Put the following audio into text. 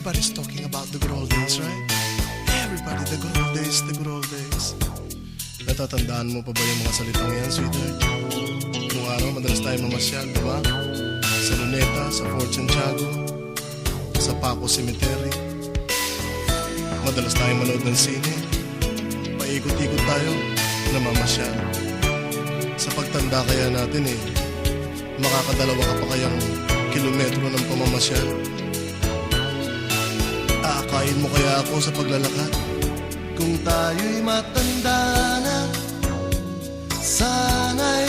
Everybody's talking about the good old days, right? Everybody, the good old days, the good old days. Natatandaan mo pa ba yung mga salitang yan, sweetheart? Nung araw, madalas tayo mamasyal, diba? Sa Luneta, sa Fort Santiago, sa Paco Cemetery. Madalas tayo manood ng sine. Paikot-ikot tayo, namamasyal. Sa pagtanda kaya natin makakadalawa ka pa kayang kilometro ng pamamasyal. Aakayin mo kaya ako sa paglalakad? Kung tayo'y matanda na, sana'y